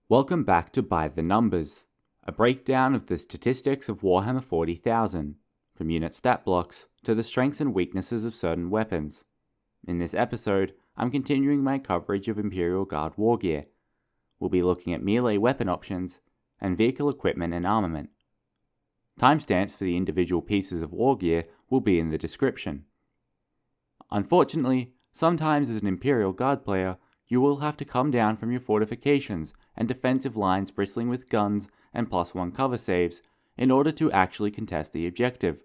Welcome back to By the Numbers, a breakdown of the statistics of Warhammer 40,000, from unit stat blocks to the strengths and weaknesses of certain weapons. In this episode, I'm continuing my coverage of Imperial Guard Wargear. We'll be looking at melee weapon options, and vehicle equipment and armament. Timestamps for the individual pieces of Wargear will be in the description. Unfortunately, sometimes as an Imperial Guard player, you will have to come down from your fortifications and defensive lines bristling with guns and +1 cover saves in order to actually contest the objective.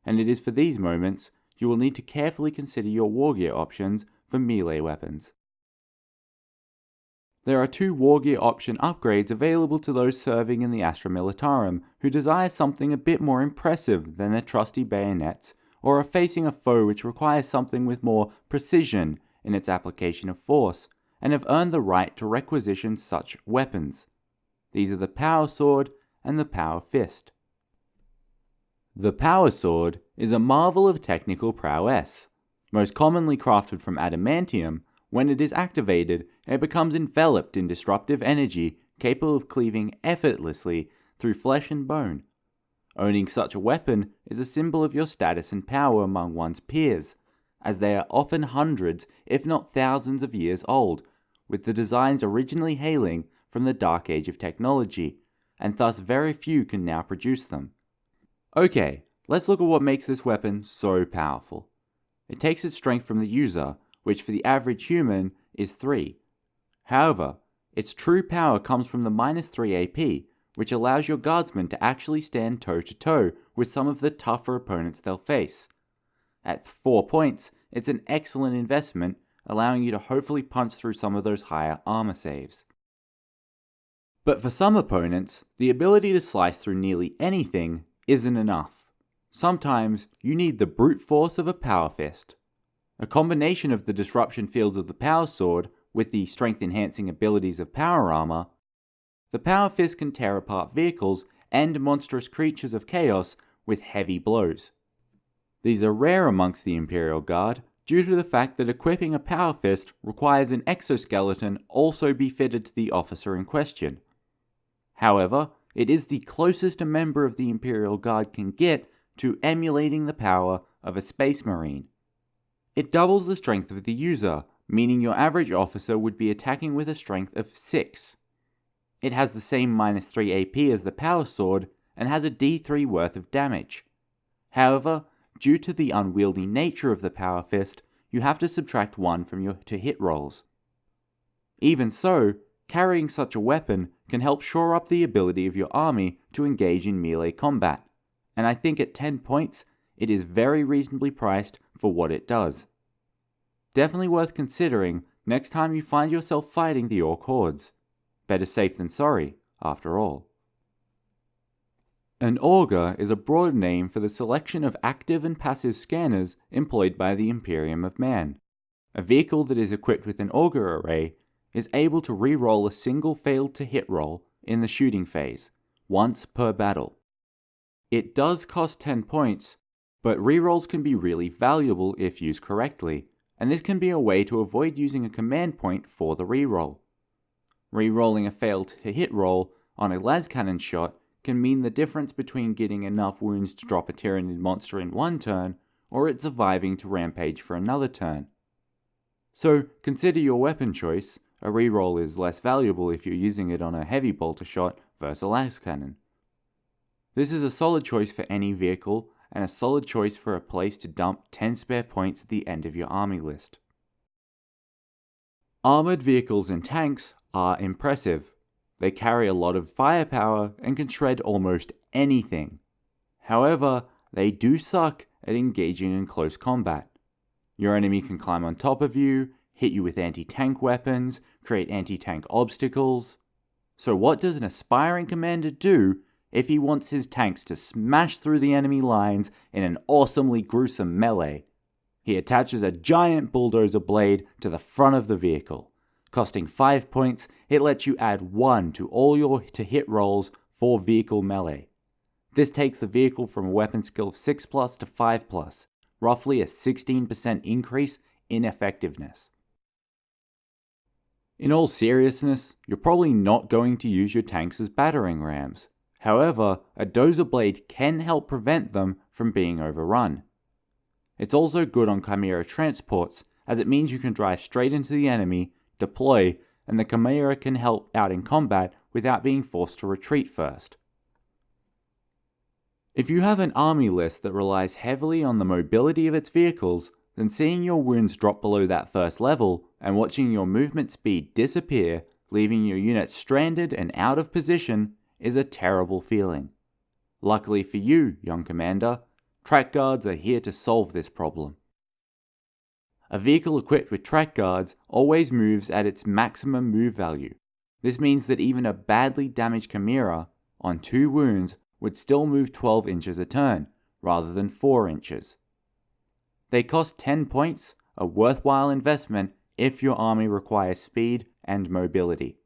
And it is for these moments you will need to carefully consider your Wargear options for melee weapons. There are 2 Wargear option upgrades available to those serving in the Astra Militarum who desire something a bit more impressive than their trusty bayonets, or are facing a foe which requires something with more precision in its application of force, and have earned the right to requisition such weapons. These are the Power Sword and the Power Fist. The Power Sword is a marvel of technical prowess. Most commonly crafted from adamantium, when it is activated, it becomes enveloped in disruptive energy capable of cleaving effortlessly through flesh and bone. Owning such a weapon is a symbol of your status and power among one's peers, as they are often hundreds, if not thousands of years old, with the designs originally hailing from the dark age of technology, and thus very few can now produce them. Okay, let's look at what makes this weapon so powerful. It takes its strength from the user, which for the average human is 3. However, its true power comes from the -3 AP, which allows your guardsmen to actually stand toe-to-toe with some of the tougher opponents they'll face. At 4 points, it's an excellent investment, allowing you to hopefully punch through some of those higher armor saves. But for some opponents, the ability to slice through nearly anything isn't enough. Sometimes you need the brute force of a Power Fist. A combination of the disruption fields of the Power Sword with the strength-enhancing abilities of Power Armor, the Power Fist can tear apart vehicles and monstrous creatures of chaos with heavy blows. These are rare amongst the Imperial Guard due to the fact that equipping a Power Fist requires an exoskeleton also be fitted to the officer in question. However, it is the closest a member of the Imperial Guard can get to emulating the power of a Space Marine. It doubles the strength of the user, meaning your average officer would be attacking with a strength of 6. It has the same -3 AP as the Power Sword and has a D3 worth of damage. However, due to the unwieldy nature of the Power Fist, you have to subtract 1 from your to-hit rolls. Even so, carrying such a weapon can help shore up the ability of your army to engage in melee combat, and I think at 10 points, it is very reasonably priced for what it does. Definitely worth considering next time you find yourself fighting the Orc hordes. Better safe than sorry, after all. An Augur is a broad name for the selection of active and passive scanners employed by the Imperium of Man. A vehicle that is equipped with an Augur Array is able to re-roll a single failed to hit roll in the shooting phase, once per battle. It does cost 10 points, but re-rolls can be really valuable if used correctly, and this can be a way to avoid using a command point for the re-roll. Re-rolling a failed to hit roll on a las cannon shot can mean the difference between getting enough wounds to drop a Tyranid monster in one turn, or it surviving to rampage for another turn. So consider your weapon choice. A reroll is less valuable if you're using it on a heavy bolter shot versus a las cannon. This is a solid choice for any vehicle, and a solid choice for a place to dump 10 spare points at the end of your army list. Armored vehicles and tanks are impressive. They carry a lot of firepower and can shred almost anything. However, they do suck at engaging in close combat. Your enemy can climb on top of you, hit you with anti-tank weapons, create anti-tank obstacles. So what does an aspiring commander do if he wants his tanks to smash through the enemy lines in an awesomely gruesome melee? He attaches a giant Dozer Blade to the front of the vehicle. Costing 5 points, it lets you add 1 to all your to-hit rolls for vehicle melee. This takes the vehicle from a weapon skill of 6+ to 5+, roughly a 16% increase in effectiveness. In all seriousness, you're probably not going to use your tanks as battering rams. However, a Dozer Blade can help prevent them from being overrun. It's also good on Chimera transports, as it means you can drive straight into the enemy, deploy, and the Chimera can help out in combat without being forced to retreat first. If you have an army list that relies heavily on the mobility of its vehicles, then seeing your wounds drop below that first level and watching your movement speed disappear, leaving your units stranded and out of position, is a terrible feeling. Luckily for you, young commander, track guards are here to solve this problem. A vehicle equipped with track guards always moves at its maximum move value. This means that even a badly damaged Chimera, on 2 wounds, would still move 12 inches a turn, rather than 4 inches. They cost 10 points, a worthwhile investment if your army requires speed and mobility.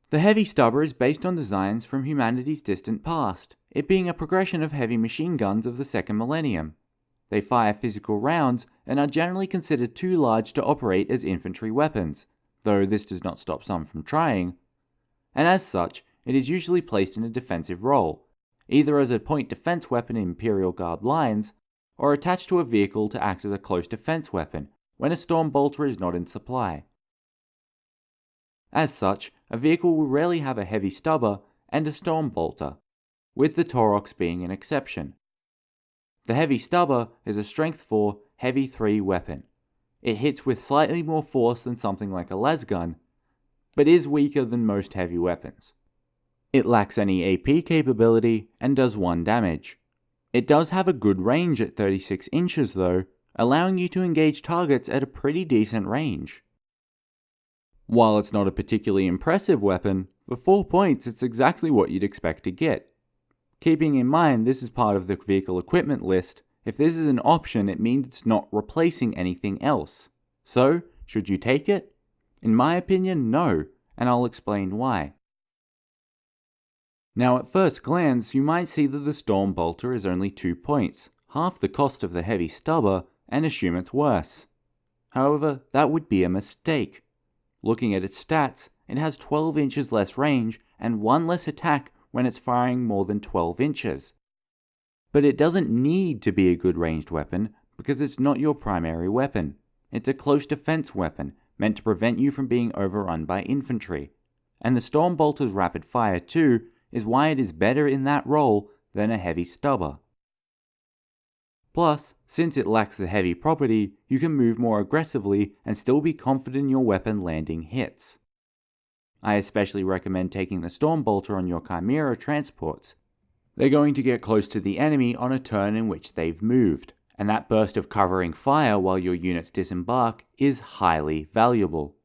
The heavy stubber is based on designs from humanity's distant past, it being a progression of heavy machine guns of the second millennium. They fire physical rounds and are generally considered too large to operate as infantry weapons, though this does not stop some from trying, and as such, it is usually placed in a defensive role, either as a point defense weapon in Imperial Guard lines, or attached to a vehicle to act as a close defense weapon when a storm bolter is not in supply. As such, a vehicle will rarely have a heavy stubber and a storm bolter, with the Taurox being an exception. The heavy stubber is a strength 4, heavy 3 weapon. It hits with slightly more force than something like a lasgun, but is weaker than most heavy weapons. It lacks any AP capability and does 1 damage. It does have a good range at 36 inches though, allowing you to engage targets at a pretty decent range. While it's not a particularly impressive weapon, for 4 points it's exactly what you'd expect to get. Keeping in mind this is part of the vehicle equipment list, if this is an option it means it's not replacing anything else. So, should you take it? In my opinion, no, and I'll explain why. Now at first glance you might see that the Storm Bolter is only 2 points, half the cost of the heavy stubber, and assume it's worse. However, that would be a mistake. Looking at its stats, it has 12 inches less range and 1 less attack when it's firing more than 12 inches. But it doesn't need to be a good ranged weapon because it's not your primary weapon. It's a close defense weapon meant to prevent you from being overrun by infantry. And the Storm Bolter's rapid fire too is why it is better in that role than a heavy stubber. Plus, since it lacks the heavy property, you can move more aggressively and still be confident in your weapon landing hits. I especially recommend taking the Storm Bolter on your Chimera transports. They're going to get close to the enemy on a turn in which they've moved, and that burst of covering fire while your units disembark is highly valuable.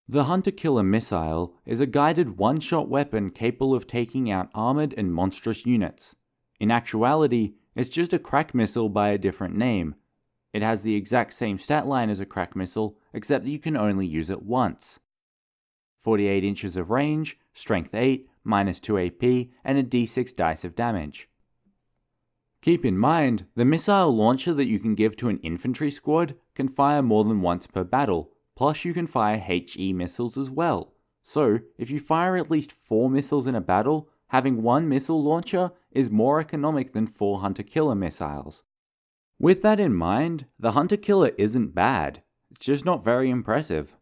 The Hunter-Killer Missile is a guided one-shot weapon capable of taking out armored and monstrous units. In actuality, it's just a crack missile by a different name. It has the exact same stat line as a crack missile, except that you can only use it once. 48 inches of range, strength 8, minus 2 AP, and a d6 dice of damage. Keep in mind, the missile launcher that you can give to an infantry squad can fire more than once per battle, plus you can fire HE missiles as well. So, if you fire at least 4 missiles in a battle, having 1 missile launcher is more economic than 4 Hunter-Killer missiles. With that in mind, the Hunter-Killer isn't bad, it's just not very impressive.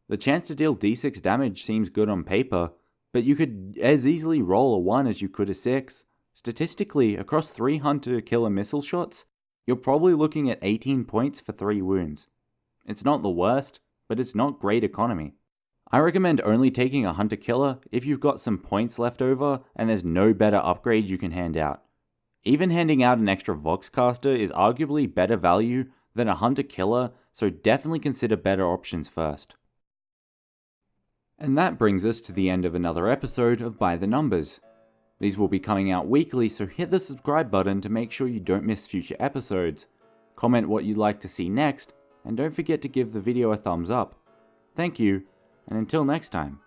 The chance to deal d6 damage seems good on paper, but you could as easily roll a 1 as you could a 6. Statistically, across 3 Hunter-Killer missile shots, you're probably looking at 18 points for 3 wounds. It's not the worst, but it's not great economy. I recommend only taking a Hunter-Killer if you've got some points left over and there's no better upgrade you can hand out. Even handing out an extra Voxcaster is arguably better value than a Hunter-Killer, so definitely consider better options first. And that brings us to the end of another episode of By the Numbers. These will be coming out weekly, so hit the subscribe button to make sure you don't miss future episodes. Comment what you'd like to see next, and don't forget to give the video a thumbs up. Thank you, and until next time.